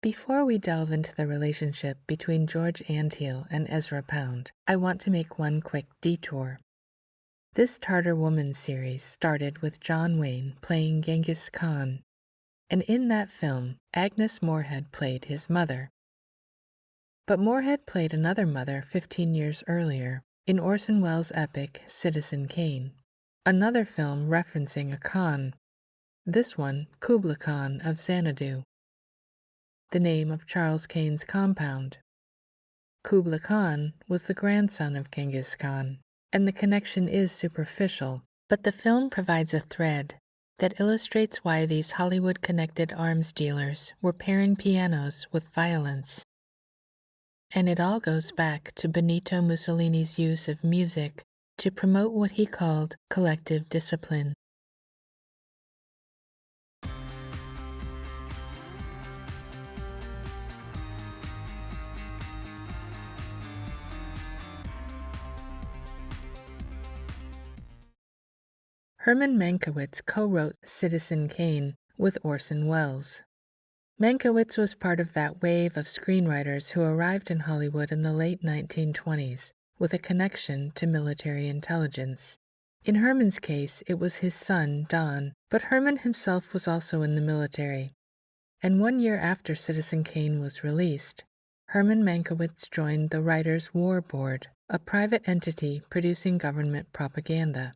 Before we delve into the relationship between George Antheil and Ezra Pound, I want to make one quick detour. This Tartar Woman series started with John Wayne playing Genghis Khan, and in that film, Agnes Moorehead played his mother. But Moorehead played another mother 15 years earlier in Orson Welles' epic Citizenkane, another film referencing a Khan, this one Kubla Khan of Xanadu, the name of Charles Kane's compound. Kubla Khan was the grandson of Genghis Khan, and the connection is superficial, but the film provides a thread that illustrates why these Hollywood-connected arms dealers were pairing pianos with violence. And it all goes back to Benito Mussolini's use of music to promote what he called collective discipline. Herman Mankiewicz co-wrote Citizenkane with Orson Welles. Mankiewicz was part of that wave of screenwriters who arrived in Hollywood in the late 1920s with a connection to military intelligence. In Herman's case, it was his son, Don, but Herman himself was also in the military. And 1 year after Citizenkane was released, Herman Mankiewicz joined the Writers' War Board, a private entity producing government propaganda.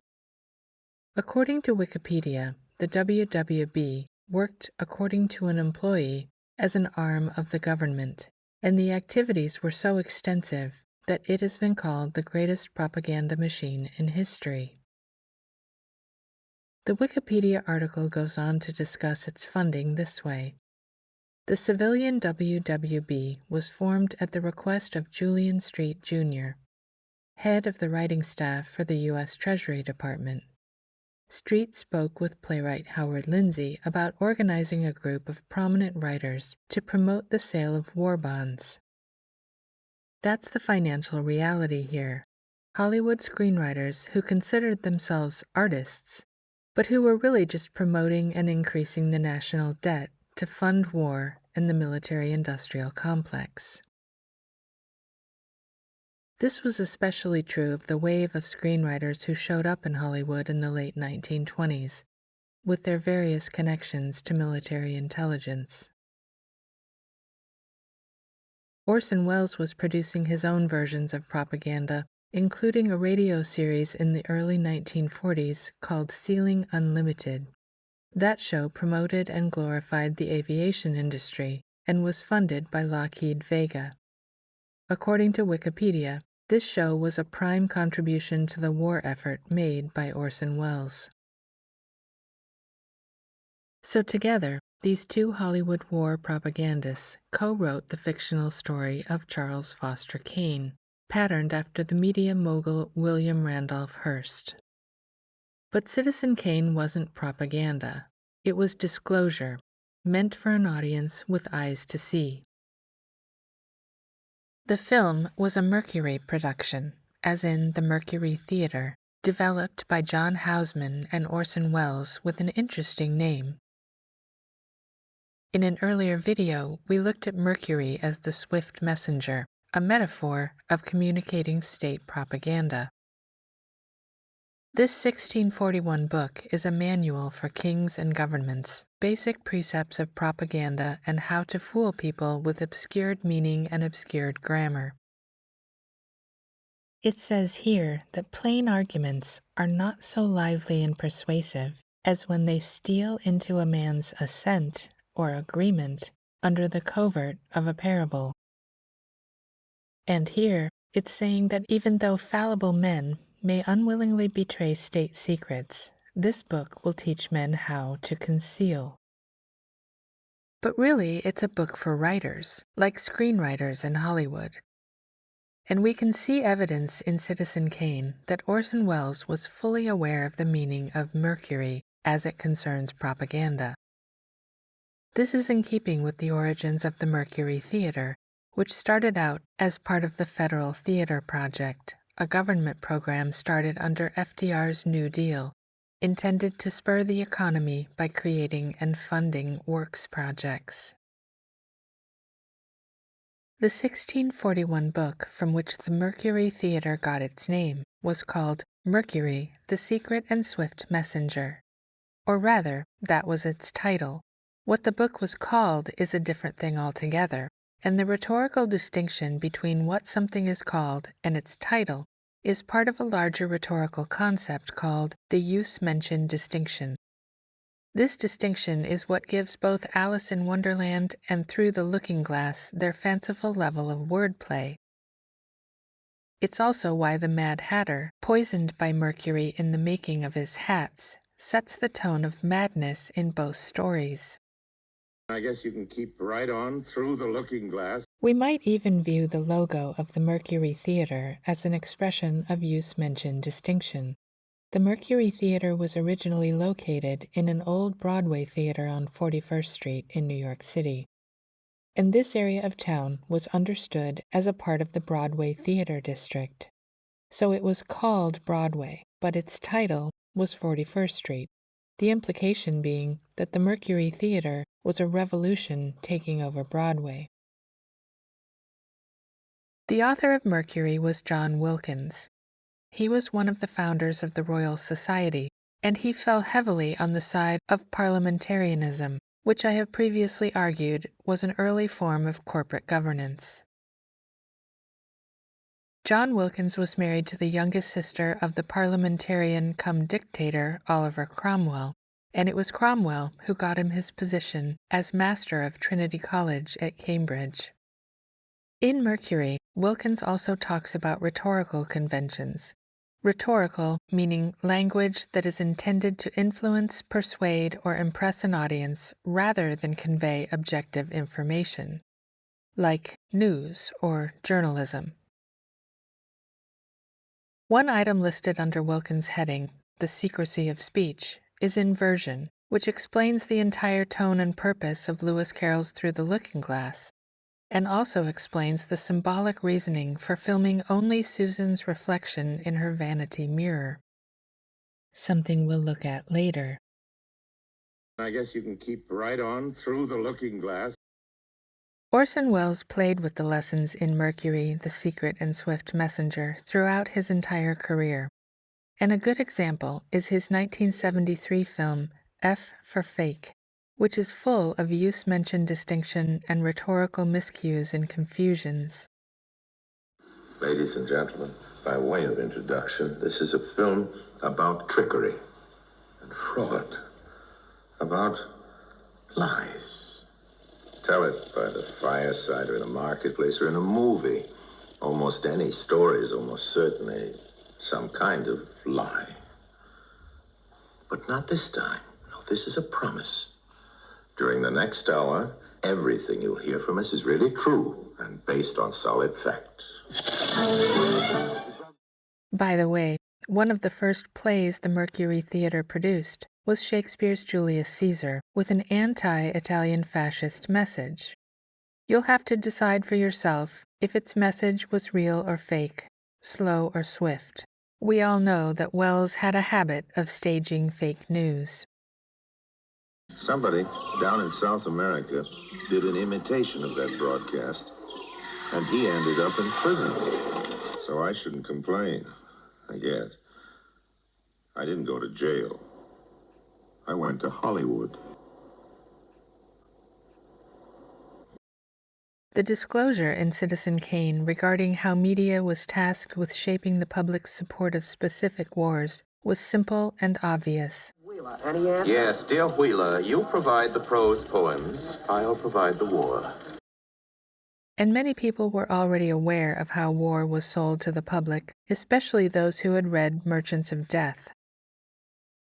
According to Wikipedia, the WWB worked, according to an employee, as an arm of the government, and the activities were so extensive that it has been called the greatest propaganda machine in history. The Wikipedia article goes on to discuss its funding this way. The civilian WWB was formed at the request of Julian Street, Jr., head of the writing staff for the U.S. Treasury Department. Street spoke with playwright Howard Lindsay about organizing a group of prominent writers to promote the sale of war bonds. That's the financial reality here. Hollywood screenwriters who considered themselves artists, but who were really just promoting and increasing the national debt to fund war and the military-industrial complex. This was especially true of the wave of screenwriters who showed up in Hollywood in the late 1920s, with their various connections to military intelligence. Orson Welles was producing his own versions of propaganda, including a radio series in the early 1940s called Ceiling Unlimited. That show promoted and glorified the aviation industry and was funded by Lockheed Vega. According to Wikipedia, this show was a prime contribution to the war effort made by Orson Welles. So together, these two Hollywood war propagandists co-wrote the fictional story of Charles Foster Kane, patterned after the media mogul William Randolph Hearst. But Citizenkane wasn't propaganda. It was disclosure, meant for an audience with eyes to see. The film was a Mercury production, as in the Mercury Theatre, developed by John Houseman and Orson Welles with an interesting name. In an earlier video, we looked at Mercury as the swift messenger, a metaphor of communicating state propaganda. This 1641 book is a manual for kings and governments, basic precepts of propaganda and how to fool people with obscured meaning and obscured grammar. It says here that plain arguments are not so lively and persuasive as when they steal into a man's assent or agreement under the covert of a parable. And here it's saying that even though fallible men may unwillingly betray state secrets, this book will teach men how to conceal. But really, it's a book for writers, like screenwriters in Hollywood. And we can see evidence in Citizenkane that Orson Welles was fully aware of the meaning of Mercury as it concerns propaganda. This is in keeping with the origins of the Mercury Theatre, which started out as part of the Federal Theatre Project, a government program started under FDR's New Deal, intended to spur the economy by creating and funding works projects. The 1641 book from which the Mercury Theatre got its name was called Mercury, the Secret and Swift Messenger. Or rather, that was its title. What the book was called is a different thing altogether, and the rhetorical distinction between what something is called and its title is part of a larger rhetorical concept called the use-mention distinction. This distinction is what gives both Alice in Wonderland and Through the Looking-Glass their fanciful level of wordplay. It's also why the Mad Hatter, poisoned by Mercury in the making of his hats, sets the tone of madness in both stories. I guess you can keep right on Through the Looking-Glass. We might even view the logo of the Mercury Theatre as an expression of use-mention distinction. The Mercury Theatre was originally located in an old Broadway theater on 41st Street in New York City, and this area of town was understood as a part of the Broadway Theater District. So it was called Broadway, but its title was 41st Street, the implication being that the Mercury Theatre was a revolution taking over Broadway. The author of Mercury was John Wilkins. He was one of the founders of the Royal Society, and he fell heavily on the side of parliamentarianism, which I have previously argued was an early form of corporate governance. John Wilkins was married to the youngest sister of the parliamentarian cum dictator Oliver Cromwell, and it was Cromwell who got him his position as Master of Trinity College at Cambridge. In Mercury, Wilkins also talks about rhetorical conventions. Rhetorical meaning language that is intended to influence, persuade, or impress an audience rather than convey objective information, like news or journalism. One item listed under Wilkins' heading, The Secrecy of Speech, is inversion, which explains the entire tone and purpose of Lewis Carroll's Through the Looking-Glass, and also explains the symbolic reasoning for filming only Susan's reflection in her vanity mirror, something we'll look at later. I guess you can keep right on Through the Looking-Glass. Orson Welles played with the lessons in Mercury, the Secret and Swift Messenger throughout his entire career, and a good example is his 1973 film F for Fake, which is full of use-mention distinction and rhetorical miscues and confusions. Ladies and gentlemen, by way of introduction, this is a film about trickery and fraud, about lies. Tell it by the fireside or in a marketplace or in a movie. Almost any story is almost certainly some kind of lie. But not this time. No, this is a promise. During the next hour, everything you'll hear from us is really true and based on solid facts. By the way, one of the first plays the Mercury Theatre produced was Shakespeare's Julius Caesar, with an anti-Italian fascist message. You'll have to decide for yourself if its message was real or fake, slow or swift. We all know that Welles had a habit of staging fake news. Somebody down in South America did an imitation of that broadcast, and he ended up in prison. So I shouldn't complain, I guess. I didn't go to jail. I went to Hollywood. The disclosure in Citizenkane regarding how media was tasked with shaping the public's support of specific wars was simple and obvious. Wheeler, any answer? Yes, dear Wheeler, you provide the prose poems, I'll provide the war. And many people were already aware of how war was sold to the public, especially those who had read Merchants of Death.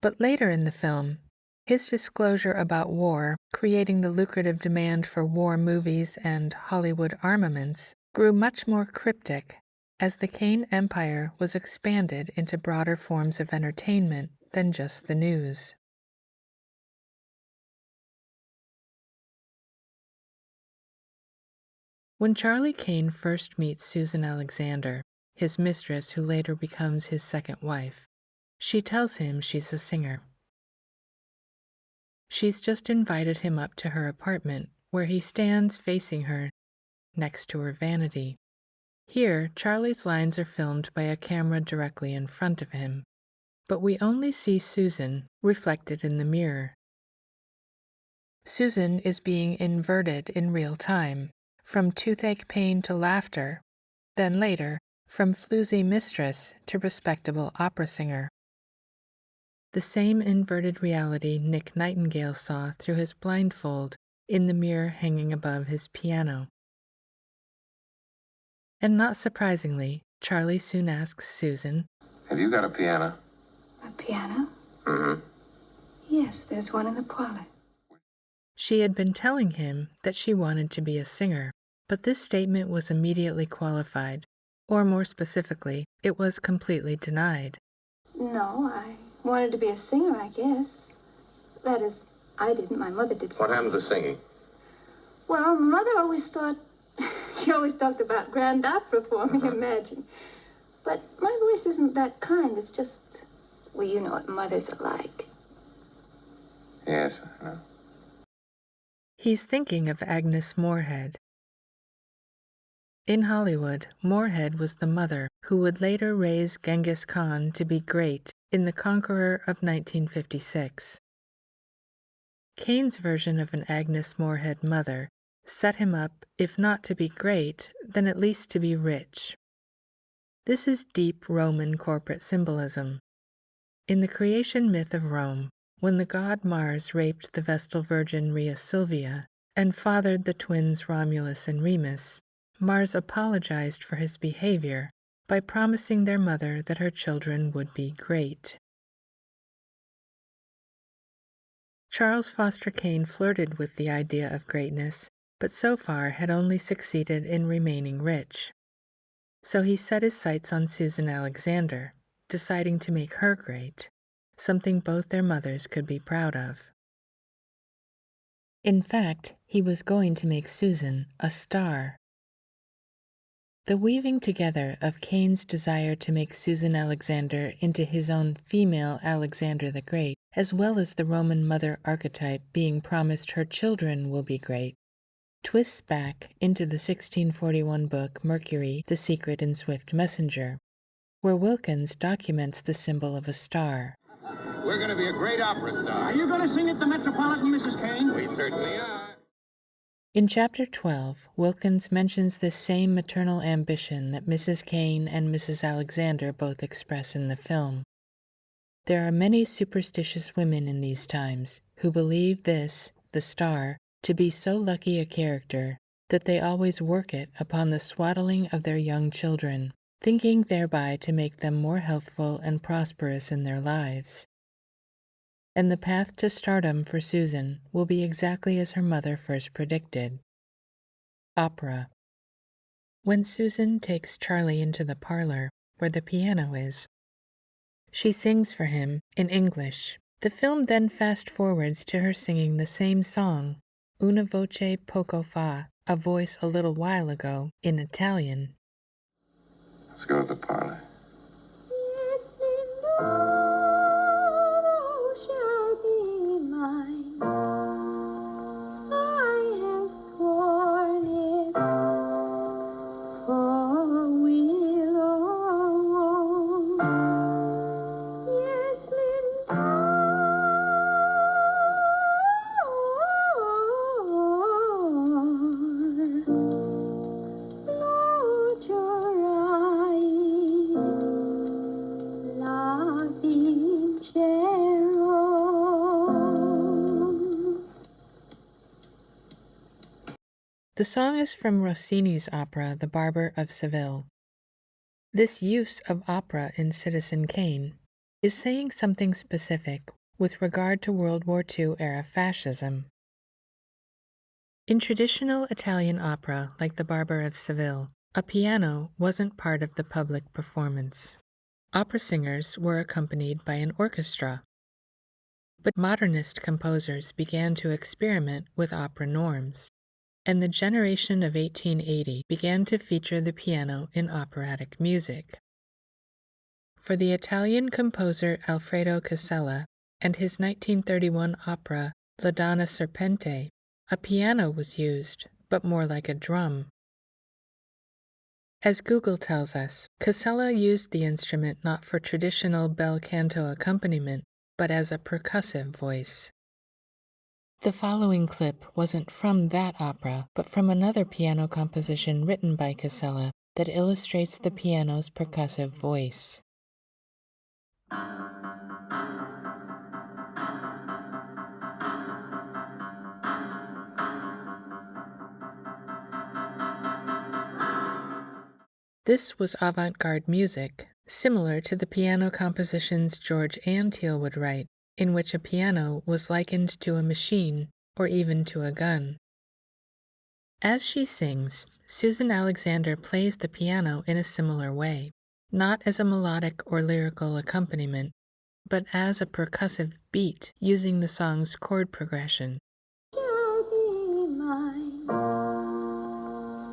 But later in the film, his disclosure about war, creating the lucrative demand for war movies and Hollywood armaments, grew much more cryptic as the Kane Empire was expanded into broader forms of entertainment than just the news. When Charlie Kane first meets Susan Alexander, his mistress who later becomes his second wife, she tells him she's a singer. She's just invited him up to her apartment, where he stands facing her, next to her vanity. Here, Charlie's lines are filmed by a camera directly in front of him, but we only see Susan reflected in the mirror. Susan is being inverted in real time, from toothache pain to laughter, then later, from floozy mistress to respectable opera singer. The same inverted reality Nick Nightingale saw through his blindfold in the mirror hanging above his piano. And not surprisingly, Charlie soon asks Susan, Have you got a piano? A piano? Mm-hmm. Yes, there's one in the parlor. She had been telling him that she wanted to be a singer, but this statement was immediately qualified, or more specifically, it was completely denied. No, I wanted to be a singer, I guess. That is, I didn't. My mother did. What happened to singing? Well, Mother always thought... She always talked about grand opera for me, imagine. But my voice isn't that kind. It's just... Well, you know what mothers are like. Yes, I know. He's thinking of Agnes Moorehead. In Hollywood, Moorehead was the mother who would later raise Genghis Khan to be great in The Conqueror of 1956. Kane's version of an Agnes Moorehead mother set him up, if not to be great, then at least to be rich. This is deep Roman corporate symbolism. In the creation myth of Rome, when the god Mars raped the Vestal Virgin Rhea Silvia and fathered the twins Romulus and Remus, Mars apologized for his behavior by promising their mother that her children would be great. Charles Foster Kane flirted with the idea of greatness, but so far had only succeeded in remaining rich. So he set his sights on Susan Alexander, deciding to make her great, something both their mothers could be proud of. In fact, he was going to make Susan a star. The weaving together of Kane's desire to make Susan Alexander into his own female Alexander the Great, as well as the Roman mother archetype being promised her children will be great, twists back into the 1641 book Mercury, the Secret and Swift Messenger, where Wilkins documents the symbol of a star. We're going to be a great opera star. Are you going to sing at the Metropolitan, Mrs. Kane? We certainly are. In Chapter 12, Wilkins mentions the same maternal ambition that Mrs. Kane and Mrs. Alexander both express in the film. There are many superstitious women in these times who believe this, the star, to be so lucky a character that they always work it upon the swaddling of their young children, thinking thereby to make them more healthful and prosperous in their lives. And the path to stardom for Susan will be exactly as her mother first predicted. Opera. When Susan takes Charlie into the parlor, where the piano is, she sings for him in English. The film then fast-forwards to her singing the same song, Una voce poco fa, a voice a little while ago, in Italian. Let's go to the parlor. The song is from Rossini's opera, The Barber of Seville. This use of opera in Citizenkane is saying something specific with regard to World War II-era fascism. In traditional Italian opera, like The Barber of Seville, a piano wasn't part of the public performance. Opera singers were accompanied by an orchestra. But modernist composers began to experiment with opera norms, and the generation of 1880 began to feature the piano in operatic music. For the Italian composer Alfredo Casella and his 1931 opera La Donna Serpente, a piano was used, but more like a drum. As Google tells us, Casella used the instrument not for traditional bel canto accompaniment, but as a percussive voice. The following clip wasn't from that opera, but from another piano composition written by Casella that illustrates the piano's percussive voice. This was avant-garde music, similar to the piano compositions George Antheil would write, in which a piano was likened to a machine or even to a gun. As she sings, Susan Alexander plays the piano in a similar way, not as a melodic or lyrical accompaniment, but as a percussive beat using the song's chord progression. Shall be mine.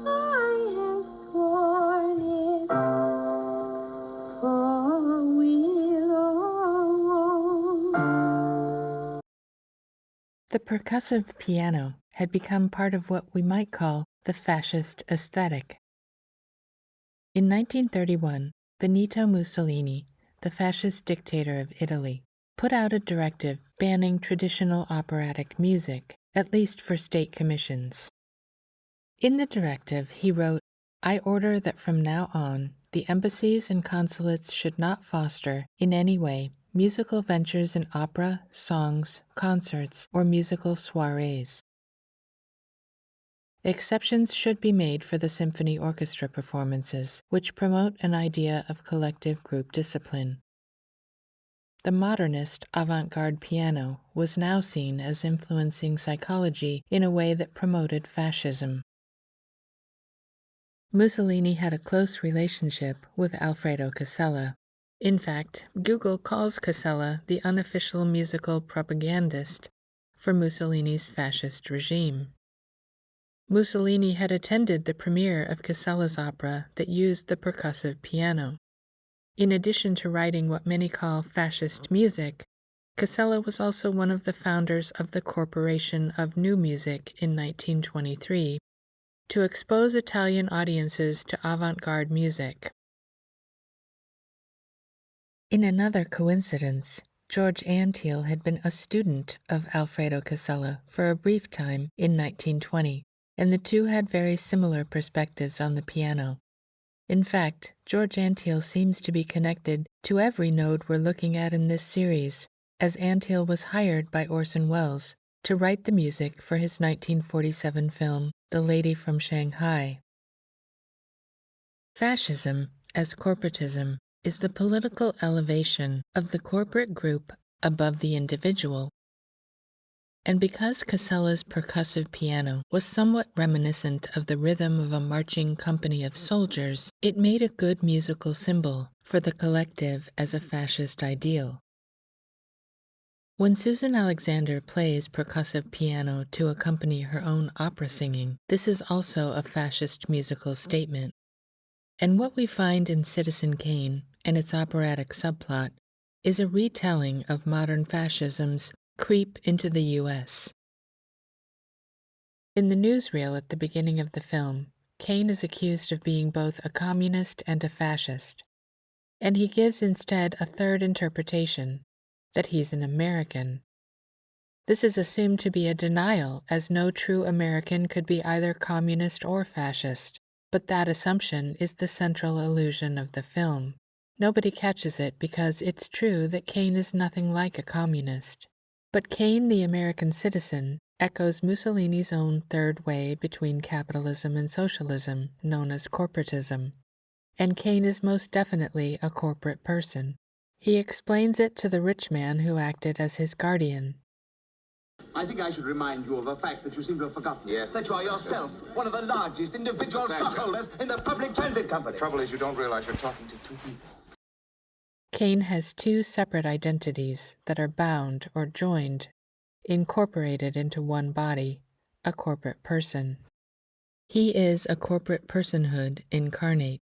I have sworn it, for weal or woe. The percussive piano had become part of what we might call the fascist aesthetic. In 1931, Benito Mussolini, the fascist dictator of Italy, put out a directive banning traditional operatic music, at least for state commissions. In the directive, he wrote, "I order that from now on, the embassies and consulates should not foster, in any way, musical ventures in opera, songs, concerts, or musical soirees. Exceptions should be made for the symphony orchestra performances, which promote an idea of collective group discipline." The modernist avant-garde piano was now seen as influencing psychology in a way that promoted fascism. Mussolini had a close relationship with Alfredo Casella. In fact, Google calls Casella the unofficial musical propagandist for Mussolini's fascist regime. Mussolini had attended the premiere of Casella's opera that used the percussive piano. In addition to writing what many call fascist music, Casella was also one of the founders of the Corporation of New Music in 1923 to expose Italian audiences to avant-garde music. In another coincidence, George Antheil had been a student of Alfredo Casella for a brief time in 1920, and the two had very similar perspectives on the piano. In fact, George Antheil seems to be connected to every node we're looking at in this series, as Antheil was hired by Orson Welles to write the music for his 1947 film, The Lady from Shanghai. Fascism, as corporatism, is the political elevation of the corporate group above the individual. And because Casella's percussive piano was somewhat reminiscent of the rhythm of a marching company of soldiers, it made a good musical symbol for the collective as a fascist ideal. When Susan Alexander plays percussive piano to accompany her own opera singing, this is also a fascist musical statement. And what we find in Citizenkane and its operatic subplot is a retelling of modern fascism's creep into the U.S. In the newsreel at the beginning of the film, Kane is accused of being both a communist and a fascist, and he gives instead a third interpretation, that he's an American. This is assumed to be a denial, as no true American could be either communist or fascist, but that assumption is the central illusion of the film. Nobody catches it because it's true that Kane is nothing like a communist. But Kane, the American citizen, echoes Mussolini's own third way between capitalism and socialism, known as corporatism. And Kane is most definitely a corporate person. He explains it to the rich man who acted as his guardian. I think I should remind you of a fact that you seem to have forgotten. Yes. That you are yourself one of the largest individual stockholders in the public transit company. The trouble is you don't realize you're talking to two people. Kane has two separate identities that are bound or joined, incorporated into one body, a corporate person. He is a corporate personhood incarnate.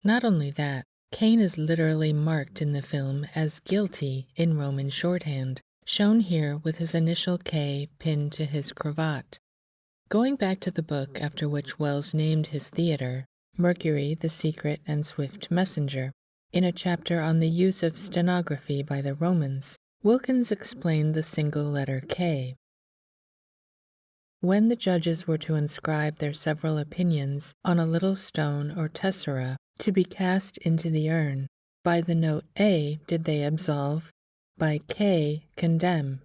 Not only that, Kane is literally marked in the film as guilty in Roman shorthand, shown here with his initial K pinned to his cravat. Going back to the book after which Wells named his theater, Mercury, the Secret and Swift Messenger, in a chapter on the use of stenography by the Romans, Wilkins explained the single letter K. When the judges were to inscribe their several opinions on a little stone or tessera to be cast into the urn, by the note A did they absolve, by K condemn.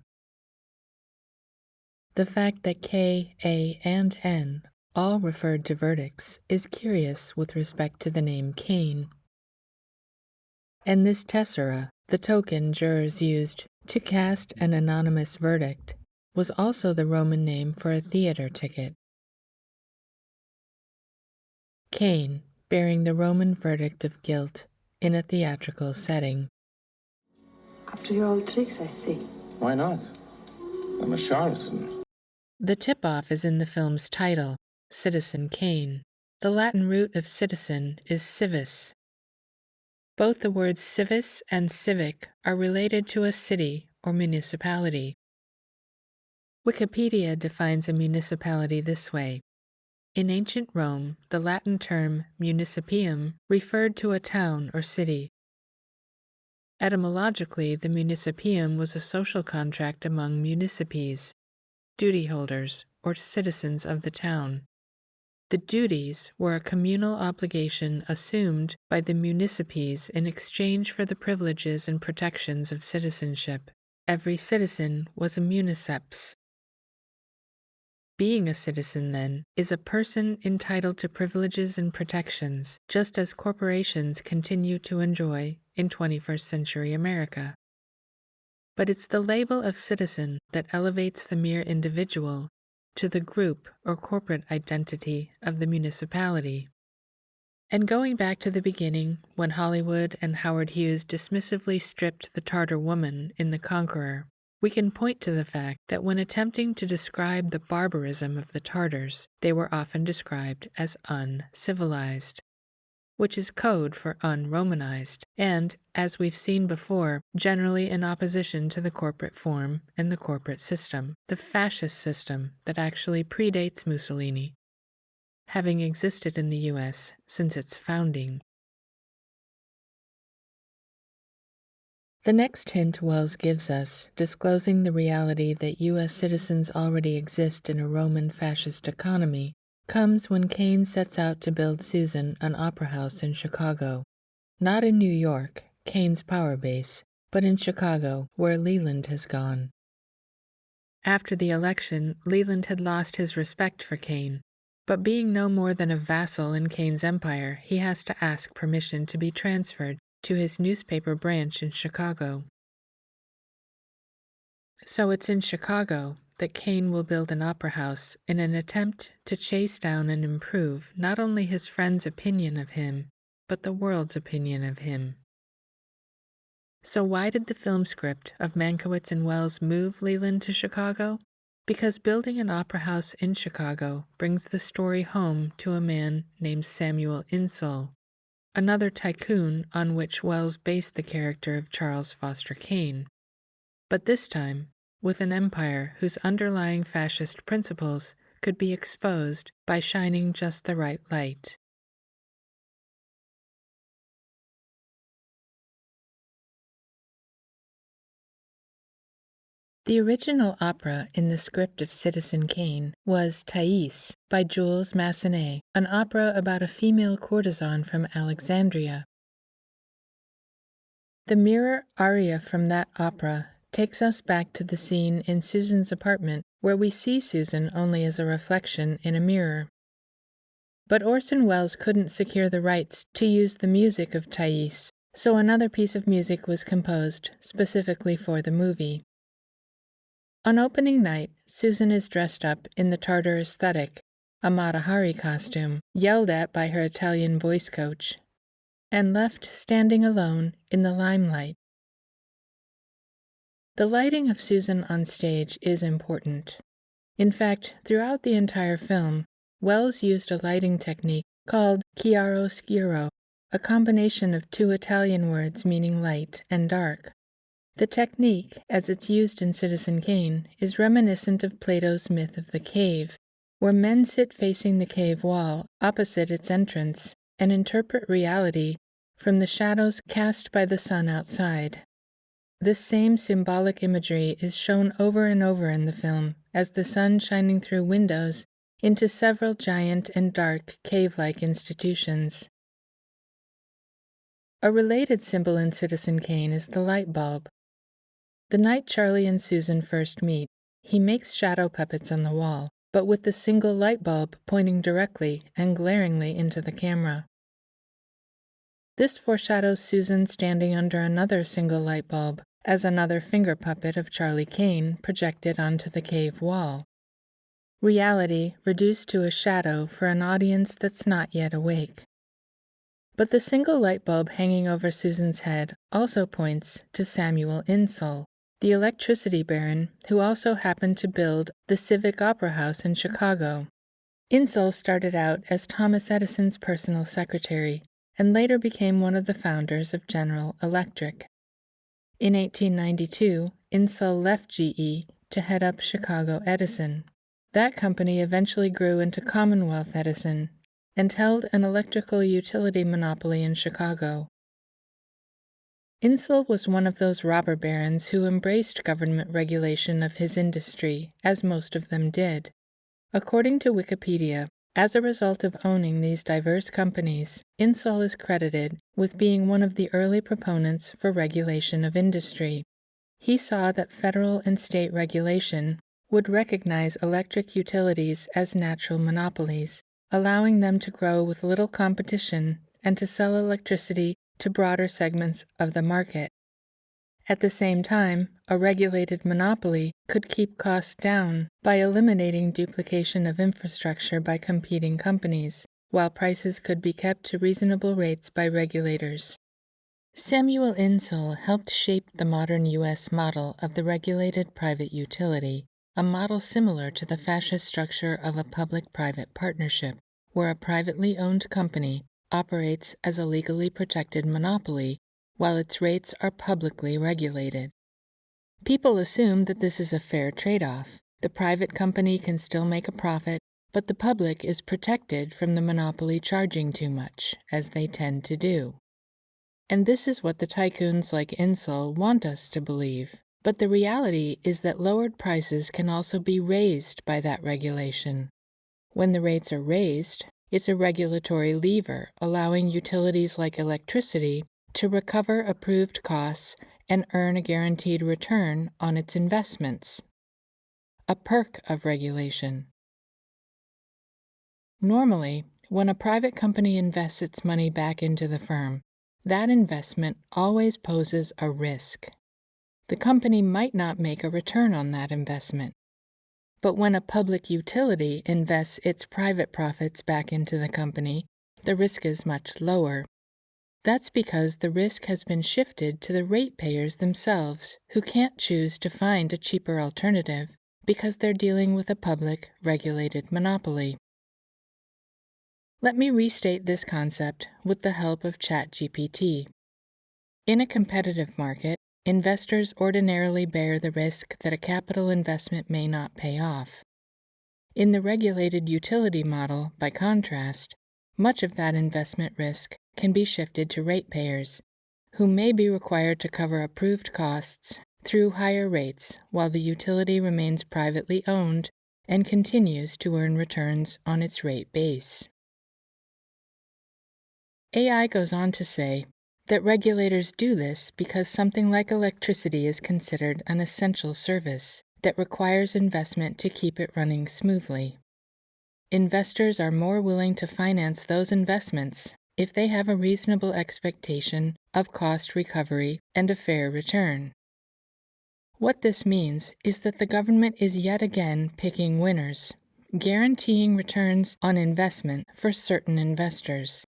The fact that K, A, and N all referred to verdicts is curious with respect to the name Kane. And this tessera, the token jurors used to cast an anonymous verdict, was also the Roman name for a theater ticket. Kane, bearing the Roman verdict of guilt in a theatrical setting. After your old tricks, I see. Why not? I'm a charlatan. The tip-off is in the film's title, Citizenkane. The Latin root of citizen is civis. Both the words civis and civic are related to a city or municipality. Wikipedia defines a municipality this way. In ancient Rome, the Latin term municipium referred to a town or city. Etymologically, the municipium was a social contract among municipes, duty holders, or citizens of the town. The duties were a communal obligation assumed by the municipes in exchange for the privileges and protections of citizenship. Every citizen was a municeps. Being a citizen, then, is a person entitled to privileges and protections, just as corporations continue to enjoy in 21st century America. But it's the label of citizen that elevates the mere individual to the group or corporate identity of the municipality. And going back to the beginning, when Hollywood and Howard Hughes dismissively stripped the Tartar Woman in The Conqueror, we can point to the fact that when attempting to describe the barbarism of the Tartars, they were often described as uncivilized, which is code for unromanized, and, as we've seen before, generally in opposition to the corporate form and the corporate system, the fascist system that actually predates Mussolini, having existed in the U.S. since its founding. The next hint Wells gives us, disclosing the reality that U.S. citizens already exist in a Roman fascist economy, comes when Kane sets out to build Susan an opera house in Chicago. Not in New York, Kane's power base, but in Chicago, where Leland has gone. After the election, Leland had lost his respect for Kane, but being no more than a vassal in Kane's empire, he has to ask permission to be transferred to his newspaper branch in Chicago. So it's in Chicago that Kane will build an opera house in an attempt to chase down and improve not only his friends' opinion of him, but the world's opinion of him. So why did the film script of Mankiewicz and Wells move Leland to Chicago? Because building an opera house in Chicago brings the story home to a man named Samuel Insull, another tycoon on which Wells based the character of Charles Foster Kane, but this time with an empire whose underlying fascist principles could be exposed by shining just the right light. The original opera in the script of Citizenkane was Thais by Jules Massenet, an opera about a female courtesan from Alexandria. The mirror aria from that opera takes us back to the scene in Susan's apartment where we see Susan only as a reflection in a mirror. But Orson Welles couldn't secure the rights to use the music of Thais, so another piece of music was composed specifically for the movie. On opening night, Susan is dressed up in the Tartar aesthetic, a Mata Hari costume, yelled at by her Italian voice coach, and left standing alone in the limelight. The lighting of Susan on stage is important. In fact, throughout the entire film, Wells used a lighting technique called chiaroscuro, a combination of two Italian words meaning light and dark. The technique, as it's used in Citizenkane, is reminiscent of Plato's myth of the cave, where men sit facing the cave wall opposite its entrance and interpret reality from the shadows cast by the sun outside. This same symbolic imagery is shown over and over in the film as the sun shining through windows into several giant and dark cave-like institutions. A related symbol in Citizen Kane is the light bulb. The night Charlie and Susan first meet, he makes shadow puppets on the wall, but with the single light bulb pointing directly and glaringly into the camera. This foreshadows Susan standing under another single light bulb as another finger puppet of Charlie Kane projected onto the cave wall. Reality reduced to a shadow for an audience that's not yet awake. But the single light bulb hanging over Susan's head also points to Samuel Insull, the electricity baron who also happened to build the Civic Opera House in Chicago. Insull started out as Thomas Edison's personal secretary and later became one of the founders of General Electric. In 1892, Insull left GE to head up Chicago Edison. That company eventually grew into Commonwealth Edison and held an electrical utility monopoly in Chicago. Insull was one of those robber barons who embraced government regulation of his industry, as most of them did. According to Wikipedia, as a result of owning these diverse companies, Insull is credited with being one of the early proponents for regulation of industry. He saw that federal and state regulation would recognize electric utilities as natural monopolies, allowing them to grow with little competition and to sell electricity to broader segments of the market. At the same time, a regulated monopoly could keep costs down by eliminating duplication of infrastructure by competing companies, while prices could be kept to reasonable rates by regulators. Samuel Insull helped shape the modern U.S. model of the regulated private utility, a model similar to the fascist structure of a public-private partnership, where a privately owned company operates as a legally protected monopoly while its rates are publicly regulated. People assume that this is a fair trade-off. The private company can still make a profit, but the public is protected from the monopoly charging too much, as they tend to do. And this is what the tycoons like Insull want us to believe. But the reality is that lowered prices can also be raised by that regulation. When the rates are raised, it's a regulatory lever allowing utilities like electricity to recover approved costs and earn a guaranteed return on its investments. A perk of regulation. Normally, when a private company invests its money back into the firm, that investment always poses a risk. The company might not make a return on that investment. But when a public utility invests its private profits back into the company, the risk is much lower. That's because the risk has been shifted to the ratepayers themselves, who can't choose to find a cheaper alternative because they're dealing with a public, regulated monopoly. Let me restate this concept with the help of ChatGPT. In a competitive market, investors ordinarily bear the risk that a capital investment may not pay off. In the regulated utility model, by contrast, much of that investment risk can be shifted to ratepayers, who may be required to cover approved costs through higher rates while the utility remains privately owned and continues to earn returns on its rate base. AI goes on to say that regulators do this because something like electricity is considered an essential service that requires investment to keep it running smoothly. Investors are more willing to finance those investments if they have a reasonable expectation of cost recovery and a fair return. What this means is that the government is yet again picking winners, guaranteeing returns on investment for certain investors.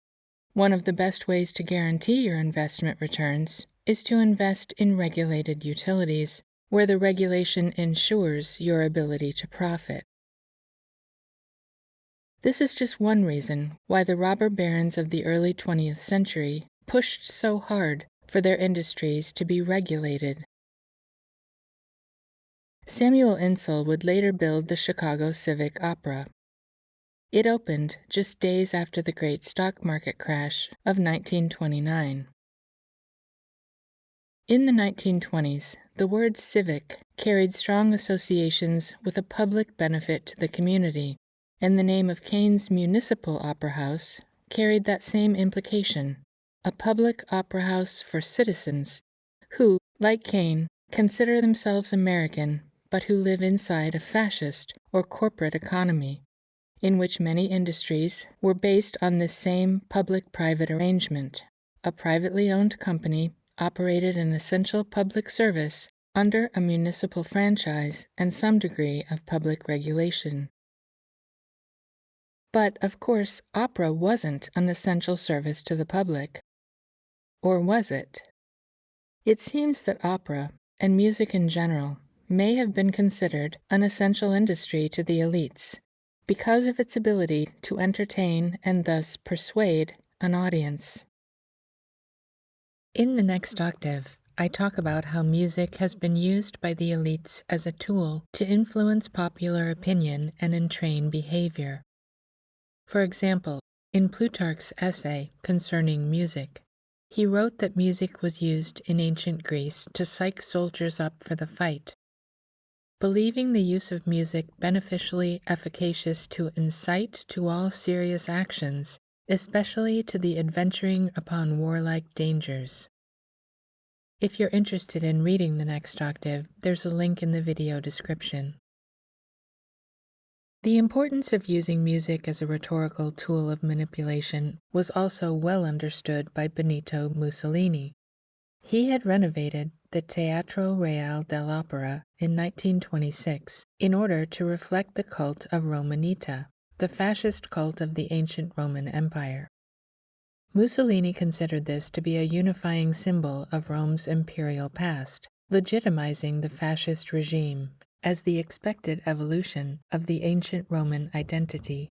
One of the best ways to guarantee your investment returns is to invest in regulated utilities, where the regulation ensures your ability to profit. This is just one reason why the robber barons of the early 20th century pushed so hard for their industries to be regulated. Samuel Insull would later build the Chicago Civic Opera, It opened just days after the great stock market crash of 1929. In the 1920s, the word civic carried strong associations with a public benefit to the community, and the name of Kane's Municipal Opera House carried that same implication, a public opera house for citizens who, like Kane, consider themselves American but who live inside a fascist or corporate economy, in which many industries were based on this same public-private arrangement. A privately owned company operated an essential public service under a municipal franchise and some degree of public regulation. But, of course, opera wasn't an essential service to the public. Or was it? It seems that opera, and music in general, may have been considered an essential industry to the elites because of its ability to entertain and thus persuade an audience. In the next octave, I talk about how music has been used by the elites as a tool to influence popular opinion and entrain behavior. For example, in Plutarch's essay concerning music, he wrote that music was used in ancient Greece to psych soldiers up for the fight. Believing the use of music beneficially efficacious to incite to all serious actions, especially to the adventuring upon warlike dangers. If you're interested in reading the next octave, there's a link in the video description. The importance of using music as a rhetorical tool of manipulation was also well understood by Benito Mussolini. He had renovated the Teatro Real dell'Opera in 1926 in order to reflect the cult of Romanita, the fascist cult of the ancient Roman Empire. Mussolini considered this to be a unifying symbol of Rome's imperial past, legitimizing the fascist regime as the expected evolution of the ancient Roman identity.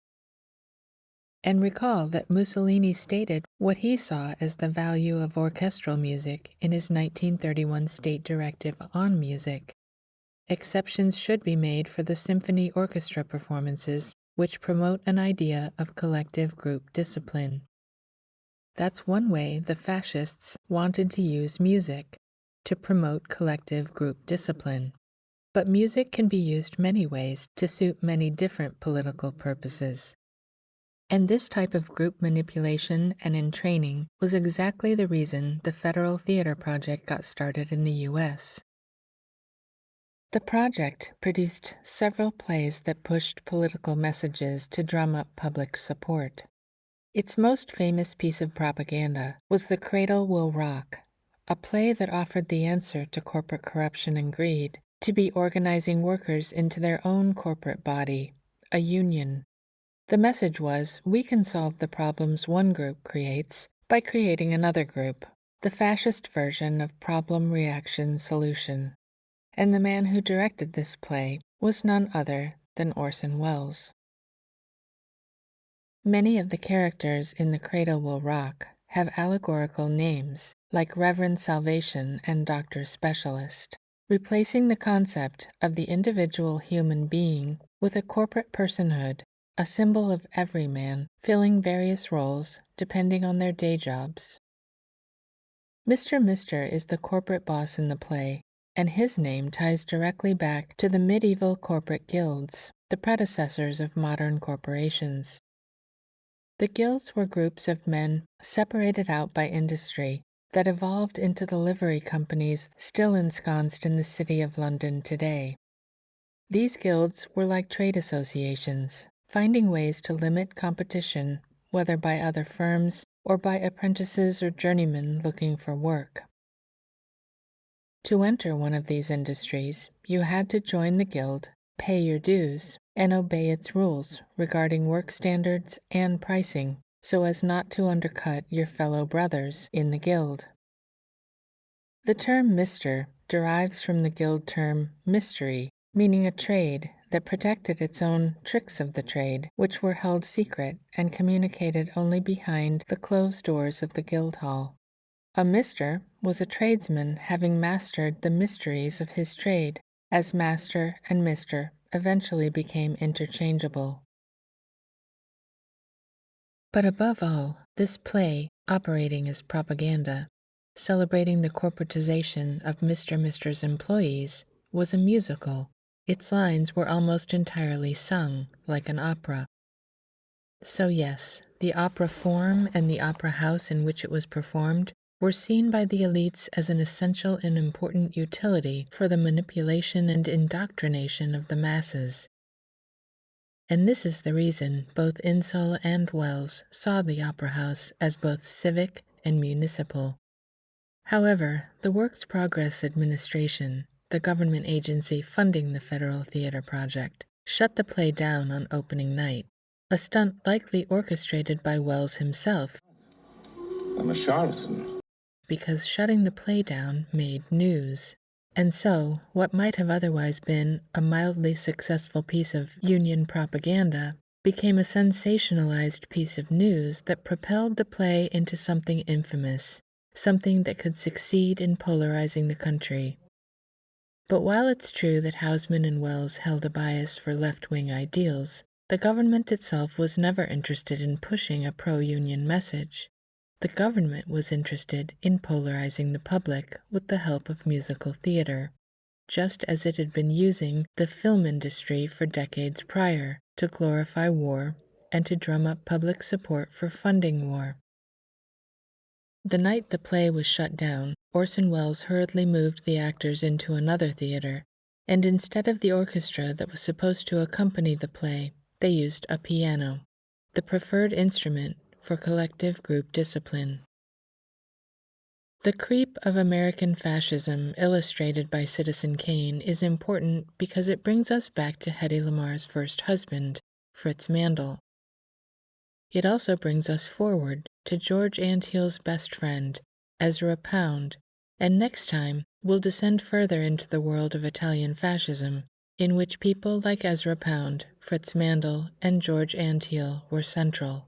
And recall that Mussolini stated what he saw as the value of orchestral music in his 1931 State Directive on Music. Exceptions should be made for the symphony orchestra performances, which promote an idea of collective group discipline. That's one way the fascists wanted to use music, to promote collective group discipline. But music can be used many ways to suit many different political purposes. And this type of group manipulation and entraining was exactly the reason the Federal Theatre Project got started in the U.S. The project produced several plays that pushed political messages to drum up public support. Its most famous piece of propaganda was The Cradle Will Rock, a play that offered the answer to corporate corruption and greed to be organizing workers into their own corporate body, a union. The message was, we can solve the problems one group creates by creating another group, the fascist version of problem-reaction-solution. And the man who directed this play was none other than Orson Welles. Many of the characters in The Cradle Will Rock have allegorical names, like Reverend Salvation and Dr. Specialist, replacing the concept of the individual human being with a corporate personhood, a symbol of every man filling various roles depending on their day jobs. Mr. Mister is the corporate boss in the play, and his name ties directly back to the medieval corporate guilds, the predecessors of modern corporations. The guilds were groups of men separated out by industry that evolved into the livery companies still ensconced in the City of London today. These guilds were like trade associations, finding ways to limit competition, whether by other firms or by apprentices or journeymen looking for work. To enter one of these industries, you had to join the guild, pay your dues, and obey its rules regarding work standards and pricing, so as not to undercut your fellow brothers in the guild. The term Mr. derives from the guild term mystery, meaning a trade that protected its own tricks of the trade, which were held secret and communicated only behind the closed doors of the guild hall. A mister was a tradesman having mastered the mysteries of his trade, as master and mister eventually became interchangeable. But above all, this play, operating as propaganda, celebrating the corporatization of Mr. Mister's employees, was a musical. Its lines were almost entirely sung, like an opera. So yes, the opera form and the opera house in which it was performed were seen by the elites as an essential and important utility for the manipulation and indoctrination of the masses. And this is the reason both Insull and Wells saw the opera house as both civic and municipal. However, the Works Progress Administration, the government agency funding the Federal Theatre project, shut the play down on opening night, a stunt likely orchestrated by Wells himself. I'm a charlatan. Because shutting the play down made news. And so, what might have otherwise been a mildly successful piece of Union propaganda became a sensationalized piece of news that propelled the play into something infamous, something that could succeed in polarizing the country. But while it's true that Houseman and Wells held a bias for left-wing ideals, the government itself was never interested in pushing a pro-union message. The government was interested in polarizing the public with the help of musical theater, just as it had been using the film industry for decades prior to glorify war and to drum up public support for funding war. The night the play was shut down, Orson Welles hurriedly moved the actors into another theater, and instead of the orchestra that was supposed to accompany the play, they used a piano, the preferred instrument for collective group discipline. The creep of American fascism illustrated by Citizenkane is important because it brings us back to Hedy Lamarr's first husband, Fritz Mandel. It also brings us forward to George Antill's best friend, Ezra Pound, and next time we'll descend further into the world of Italian fascism, in which people like Ezra Pound, Fritz Mandel, and George Antill were central.